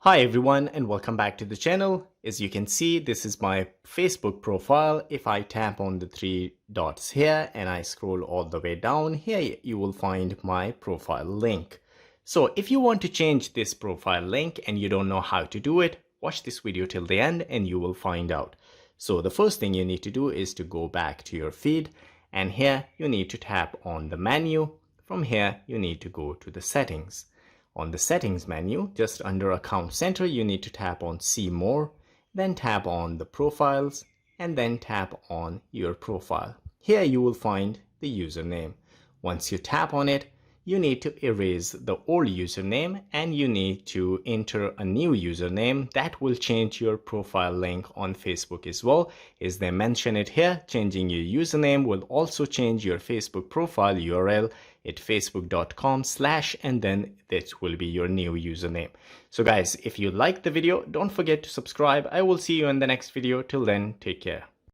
Hi everyone and welcome back to the channel. As you can see, this is my Facebook profile. If I tap on the three dots here and I scroll all the way down here, you will find my profile link. So if you want to change this profile link and you don't know how to do it, watch this video till the end and you will find out. So the first thing you need to do is to go back to your feed, and here you need to tap on the menu. From here you need to go to the settings. On the settings menu, just under Account Center, you need to tap on See More, then tap on the profiles, and then tap on your profile. Here you will find the username. Once you tap on it, you need to erase the old username and you need to enter a new username that will change your profile link on Facebook as well. As they mention it here, changing your username will also change your Facebook profile URL at facebook.com/ and then that will be your new username. So guys, if you liked the video, don't forget to subscribe. I will see you in the next video. Till then, take care.